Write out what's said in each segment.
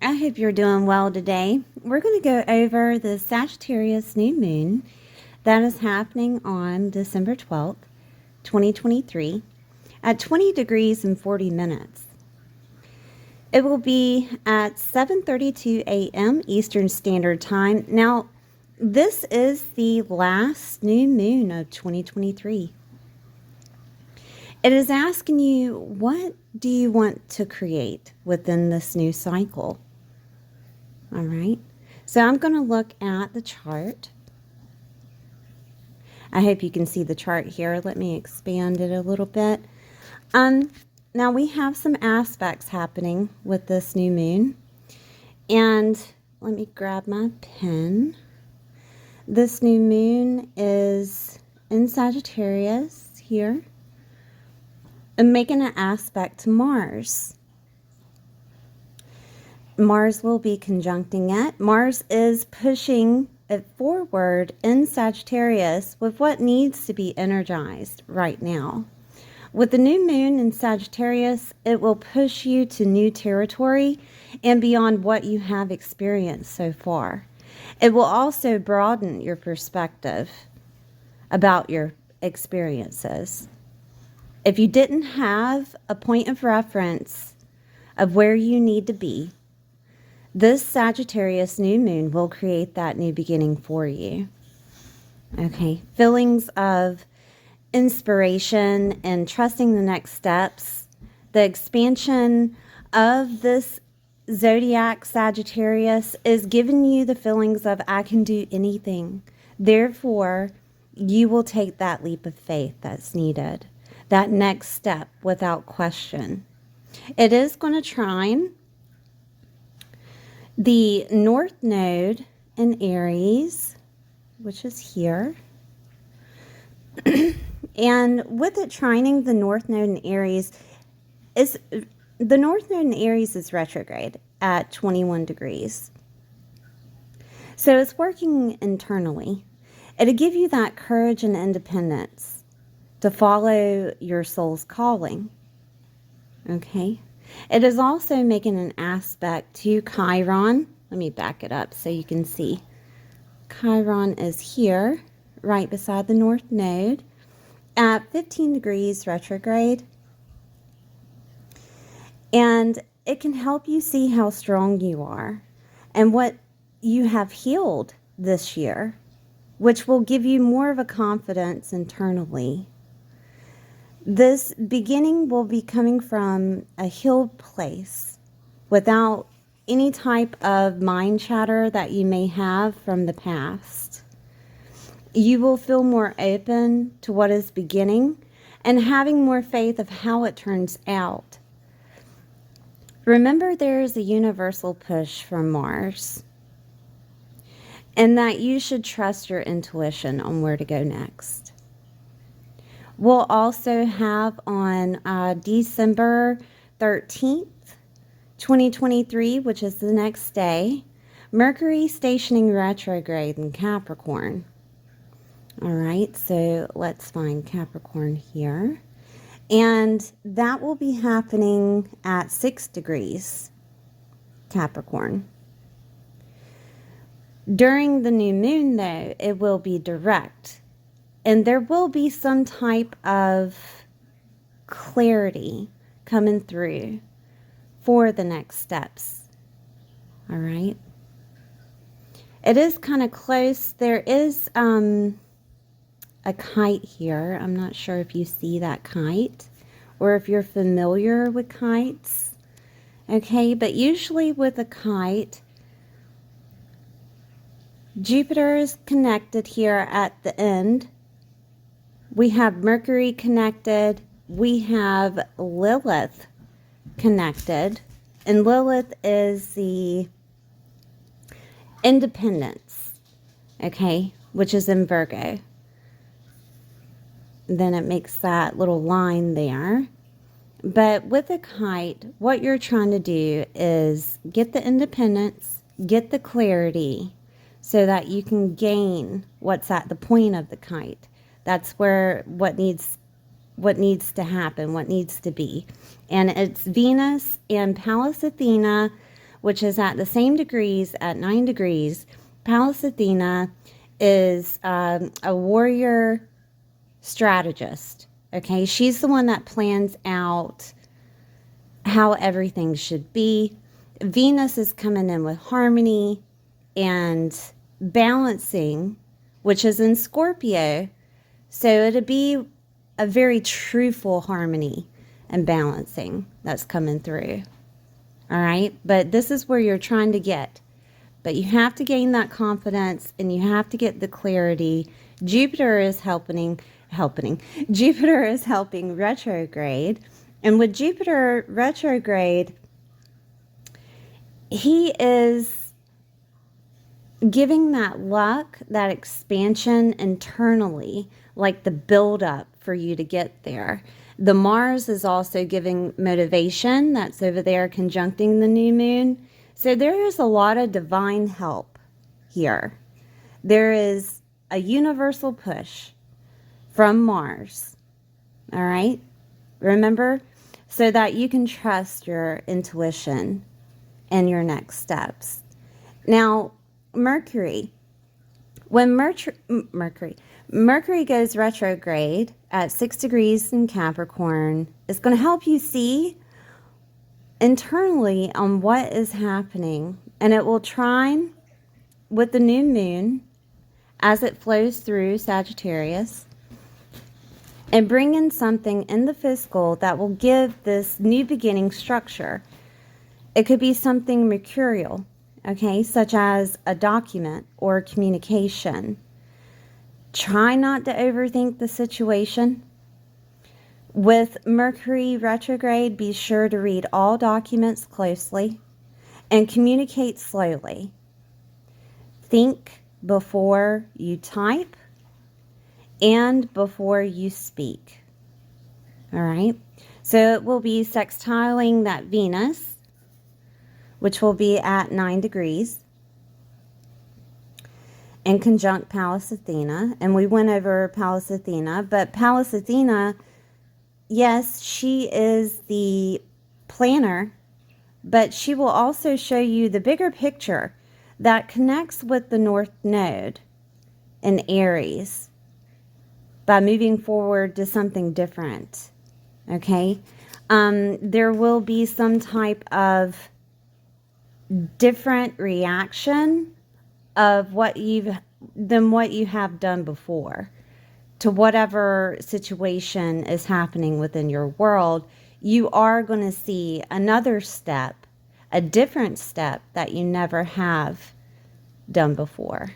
I hope you're doing well today. We're going to go over the Sagittarius new moon that is happening on December 12th, 2023 at 20 degrees and 40 minutes. It will be at 7:32 a.m. Eastern Standard Time. Now, this is the last new moon of 2023. It is asking you, what do you want to create within this new cycle? All right, so I'm going to look at the chart. I hope you can see the chart here. Let me expand it a little bit. Now we have some aspects happening with this new moon. And let me grab my pen. This new moon is in Sagittarius here and making an aspect to Mars. Mars will be conjuncting it. Mars is pushing it forward in Sagittarius with what needs to be energized right now. With the new moon in Sagittarius, it will push you to new territory and beyond what you have experienced so far. It will also broaden your perspective about your experiences. If you didn't have a point of reference of where you need to be, this Sagittarius new moon will create that new beginning for you. Okay, feelings of inspiration and trusting the next steps, the expansion of this zodiac Sagittarius is giving you the feelings of, I can do anything. Therefore, you will take that leap of faith that's needed, that next step without question. It is going to trine the North Node in Aries, which is here. And with it trining the North Node in Aries, the North Node in Aries is retrograde at 21 degrees. So it's working internally. It'll give you that courage and independence to follow your soul's calling. Okay? It is also making an aspect to Chiron. Let me back it up so you can see. Chiron is here, right beside the North Node, at 15 degrees retrograde. And it can help you see how strong you are and what you have healed this year, which will give you more of a confidence internally. This beginning will be coming from a healed place without any type of mind chatter that you may have from the past. You will feel more open to what is beginning and having more faith of how it turns out. Remember, there is a universal push from Mars, and that you should trust your intuition on where to go next. We'll also have on December 13th, 2023, which is the next day, Mercury stationing retrograde in Capricorn. All right, so let's find Capricorn here. And that will be happening at 6 degrees Capricorn. During the new moon, though, it will be direct. And there will be some type of clarity coming through for the next steps. All right. It is kind of close. There is a kite here. I'm not sure if you see that kite or if you're familiar with kites. Okay, but usually with a kite, Jupiter is connected here at the end. We have Mercury connected. We have Lilith connected. And Lilith is the independence, okay, which is in Virgo. Then it makes that little line there. But with a kite, what you're trying to do is get the independence, get the clarity, so that you can gain what's at the point of the kite. That's where what needs to happen, what needs to be. And it's Venus and Pallas Athena, which is at the same degrees, at 9 degrees. Pallas Athena is a warrior strategist. Okay, she's the one that plans out how everything should be. Venus is coming in with harmony and balancing, which is in Scorpio. So it'll be a very truthful harmony and balancing that's coming through. All right, but this is where you're trying to get. But you have to gain that confidence and you have to get the clarity. Jupiter is helping. Jupiter is helping retrograde. And with Jupiter retrograde, he is giving that luck, that expansion internally, like the buildup for you to get there. The Mars is also giving motivation. That's over there conjuncting the new moon. So there is a lot of divine help here. There is a universal push from Mars. All right? Remember? So that you can trust your intuition and your next steps. Now, Mercury. When Mercury goes retrograde at 6 degrees in Capricorn, it's going to help you see internally on what is happening. And it will trine with the new moon as it flows through Sagittarius and bring in something in the physical that will give this new beginning structure. It could be something mercurial, okay, such as a document or communication. Try not to overthink the situation. With Mercury retrograde, be sure to read all documents closely and communicate slowly. Think before you type and before you speak. All right. So it will be sextiling that Venus, which will be at 9 degrees, and conjunct Pallas Athena. And we went over Pallas Athena, but Pallas Athena, yes, she is the planner, but she will also show you the bigger picture that connects with the North Node in Aries by moving forward to something different. Okay? There will be some type of different reaction of what you have done before to whatever situation is happening within your world. You are going to see another step, a different step that you never have done before.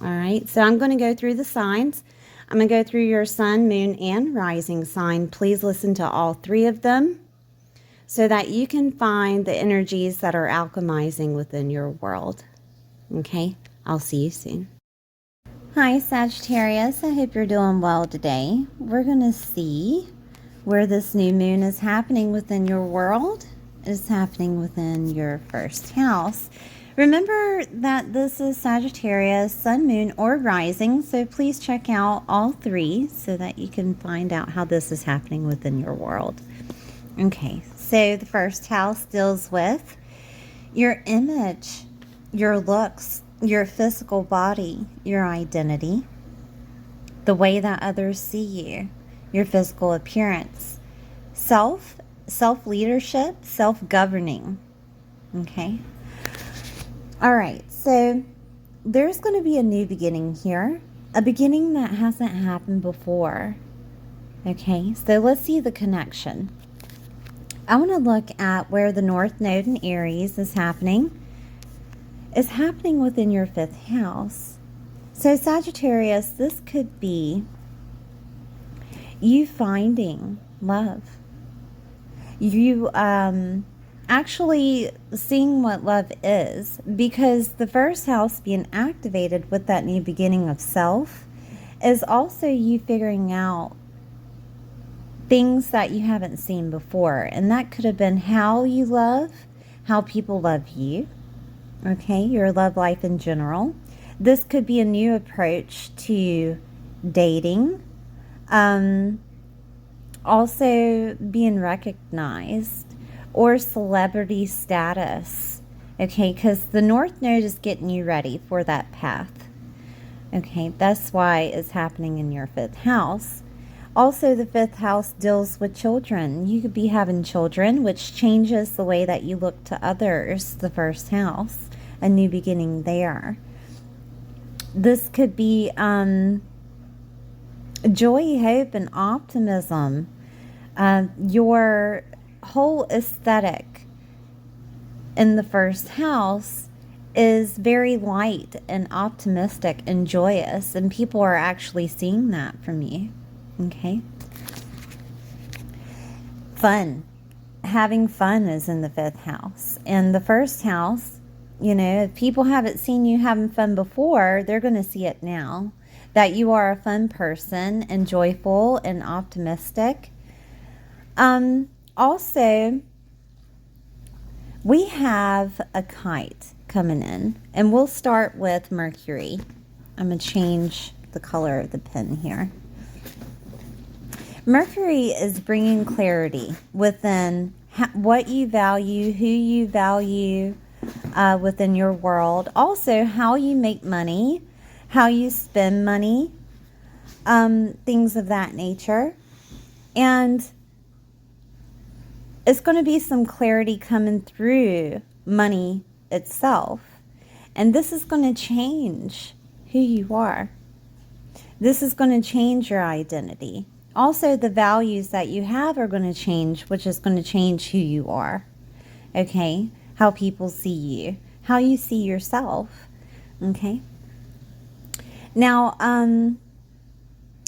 All right, so I'm going to go through the signs. I'm going to go through your sun, moon, and rising sign. Please listen to all 3 of them so that you can find the energies that are alchemizing within your world. Okay, I'll see you soon. Hi, Sagittarius. I hope you're doing well today. We're going to see where this new moon is happening within your world. It's happening within your first house. Remember that this is Sagittarius, sun, moon, or rising, so please check out all 3 so that you can find out how this is happening within your world. Okay, so the first house deals with your image, your looks, your physical body, your identity, the way that others see you, your physical appearance, self-leadership, self-governing. Okay. All right. So there's going to be a new beginning here, a beginning that hasn't happened before. Okay. So let's see the connection. I want to look at where the North Node in Aries is happening. It's happening within your 5th house. So Sagittarius, this could be you finding love. You actually seeing what love is, because the first house being activated with that new beginning of self is also you figuring out things that you haven't seen before. And that could have been how you love, how people love you. Okay, your love life in general. This could be a new approach to dating. Also being recognized or celebrity status. Okay, because the North Node is getting you ready for that path. Okay, that's why it's happening in your 5th house. Also, the 5th house deals with children. You could be having children, which changes the way that you look to others. The 1st house, a new beginning there. This could be joy, hope, and optimism. Your whole aesthetic in the 1st house is very light and optimistic and joyous, and people are actually seeing that from you. Okay. Fun. Having fun is in the 5th house. And the 1st house, you know, if people haven't seen you having fun before, they're going to see it now. That you are a fun person and joyful and optimistic. Also, we have a kite coming in, and we'll start with Mercury. I'm going to change the color of the pen here. Mercury is bringing clarity within what you value, who you value within your world. Also, how you make money, how you spend money, things of that nature. And it's going to be some clarity coming through money itself. And this is going to change who you are. This is going to change your identity. Also, the values that you have are going to change, which is going to change who you are. Okay? How people see you. How you see yourself. Okay? Now,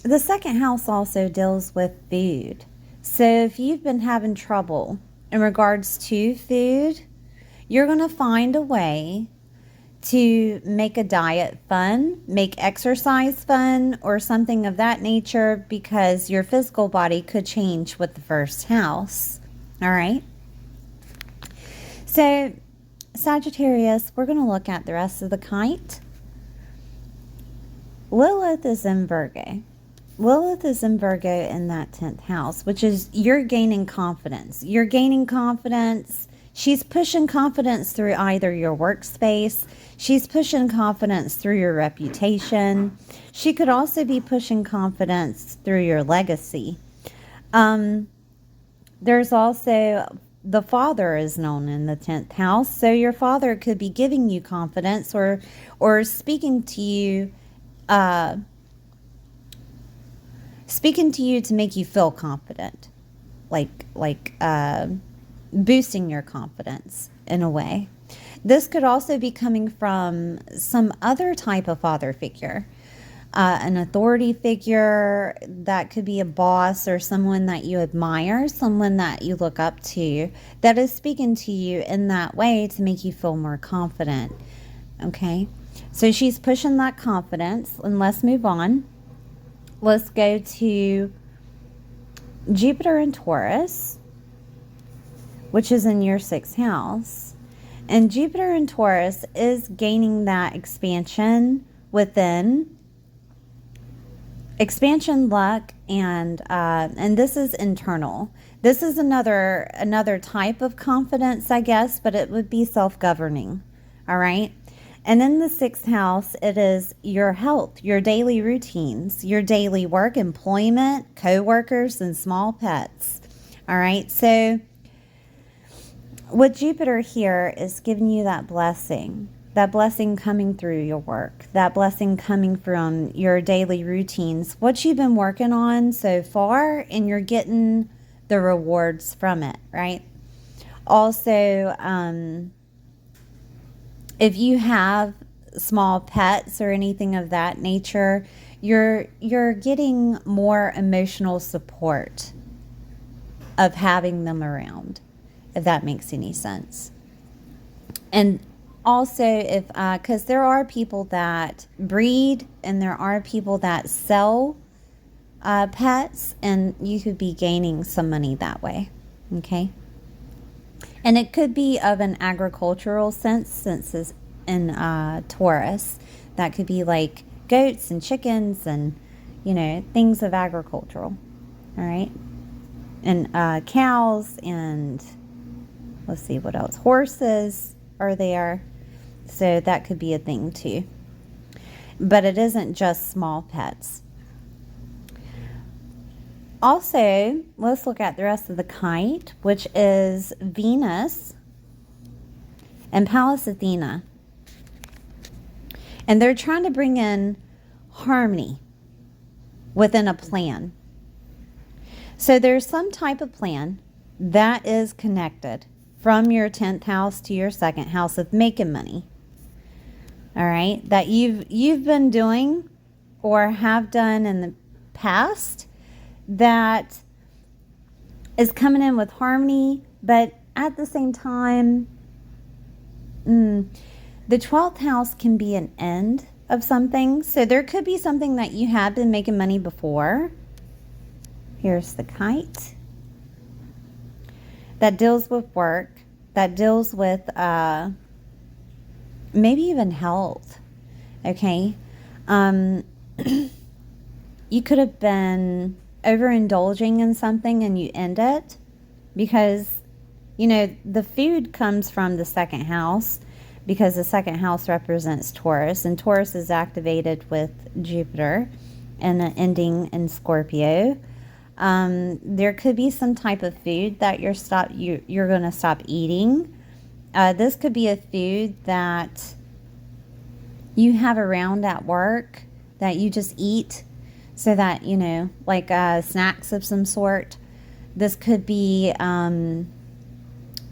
the 2nd house also deals with food. So if you've been having trouble in regards to food, you're going to find a way to make a diet fun, make exercise fun, or something of that nature, because your physical body could change with the 1st house. All right? So, Sagittarius, we're going to look at the rest of the kite. Lilith is in Virgo. Lilith is in Virgo in that 10th house, which is you're gaining confidence. You're gaining confidence. She's pushing confidence through either your workspace. She's pushing confidence through your reputation. She could also be pushing confidence through your legacy. There's also the father is known in the 10th house. So your father could be giving you confidence or speaking to you to make you feel confident, like boosting your confidence in a way. This could also be coming from some other type of father figure, an authority figure. That could be a boss or someone that you admire, someone that you look up to, that is speaking to you in that way to make you feel more confident. Okay, so she's pushing that confidence. And let's move on. Let's go to Jupiter in Taurus, which is in your 6th house. And Jupiter in Taurus is gaining that expansion within, expansion, luck, and this is internal. This is another type of confidence, I guess, but it would be self-governing. All right. And in the 6th house, it is your health, your daily routines, your daily work, employment, co-workers, and small pets. All right. So with Jupiter here is giving you that blessing coming through your work, that blessing coming from your daily routines, what you've been working on so far, and you're getting the rewards from it, right? Also, if you have small pets or anything of that nature, you're getting more emotional support of having them around, if that makes any sense. And also, if because there are people that breed and there are people that sell pets, and you could be gaining some money that way. Okay. And it could be of an agricultural sense, since in Taurus. That could be like goats and chickens and, things of agricultural. All right. And cows and, let's see what else. Horses are there. So that could be a thing too. But it isn't just small pets. Also, let's look at the rest of the kite, which is Venus and Pallas Athena. And they're trying to bring in harmony within a plan. So there's some type of plan that is connected from your 10th house to your 2nd house of making money. All right, that you've been doing or have done in the past that is coming in with harmony, but at the same time, the 12th house can be an end of something. So there could be something that you have been making money before. Here's the kite. That deals with work, that deals with maybe even health. Okay. You could have been overindulging in something and you end it because, the food comes from the 2nd house because the 2nd house represents Taurus, and Taurus is activated with Jupiter and an ending in Scorpio. There could be some type of food that you're going to stop eating. This could be a food that you have around at work that you just eat so that, like snacks of some sort. This could be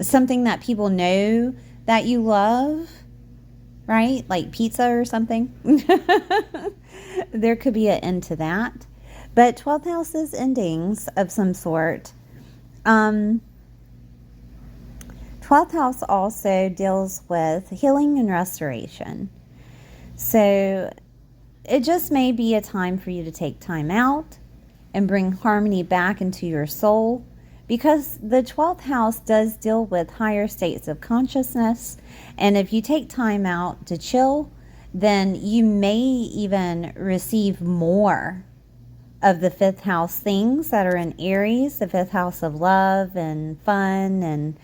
something that people know that you love, right? Like pizza or something. There could be an end to that. But 12th house is endings of some sort. 12th house also deals with healing and restoration. So it just may be a time for you to take time out and bring harmony back into your soul, because the 12th house does deal with higher states of consciousness. And if you take time out to chill, then you may even receive more of the 5th house things that are in Aries, the 5th house of love and fun. And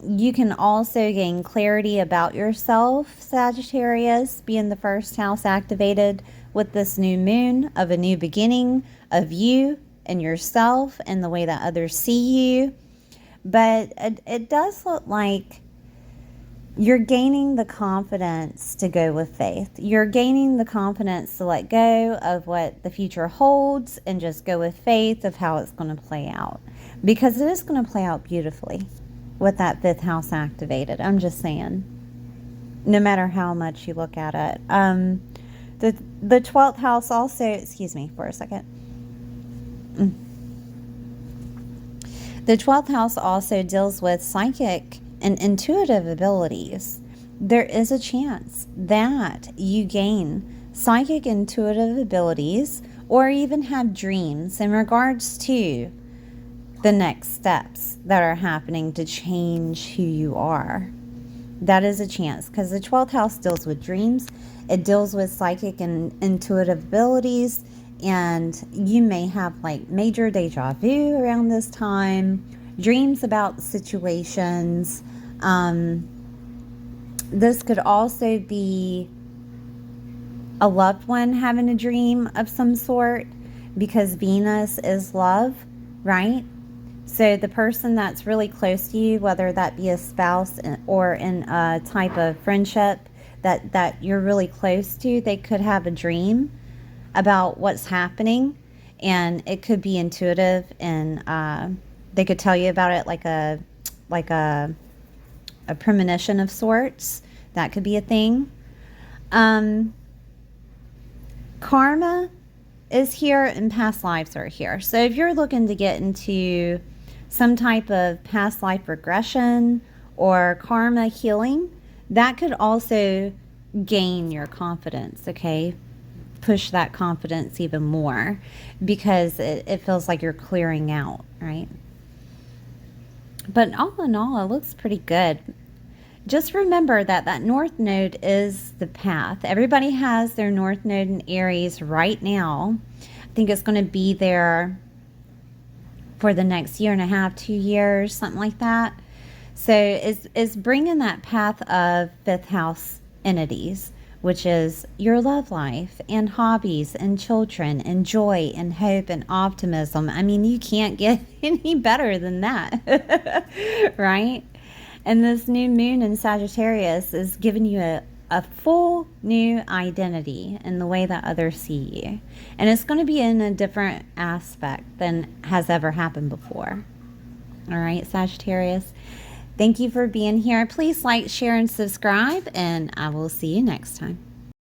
you can also gain clarity about yourself, Sagittarius, being the 1st house activated with this new moon of a new beginning of you and yourself and the way that others see you. But it does look like you're gaining the confidence to go with faith. You're gaining the confidence to let go of what the future holds and just go with faith of how it's going to play out. Because it is going to play out beautifully with that 5th house activated. I'm just saying, no matter how much you look at it. The 12th house also, excuse me for a second. The 12th house also deals with psychic and intuitive abilities. There is a chance that you gain psychic intuitive abilities or even have dreams in regards to the next steps that are happening to change who you are. That is a chance, because the 12th house deals with dreams. It deals with psychic and intuitive abilities, and you may have like major deja vu around this time, dreams about situations. This could also be a loved one having a dream of some sort, because Venus is love, right? So the person that's really close to you, whether that be a spouse or in a type of friendship that you're really close to, they could have a dream about what's happening, and it could be intuitive, and they could tell you about it like a premonition of sorts. That could be a thing. Karma is here and past lives are here. So if you're looking to get into some type of past life regression or karma healing, that could also gain your confidence, okay? Push that confidence even more, because it feels like you're clearing out, right? But all in all, it looks pretty good. just remember that that North Node is the path. Everybody has their North Node in Aries right now. I think it's going to be there for the next year and a half, 2 years, something like that. So it's bringing that path of fifth house entities, which is your love life and hobbies and children and joy and hope and optimism. I mean, you can't get any better than that, right? And this new moon in Sagittarius is giving you a full new identity in the way that others see you. And it's going to be in a different aspect than has ever happened before. All right, Sagittarius. Thank you for being here. Please like, share, and subscribe, and I will see you next time.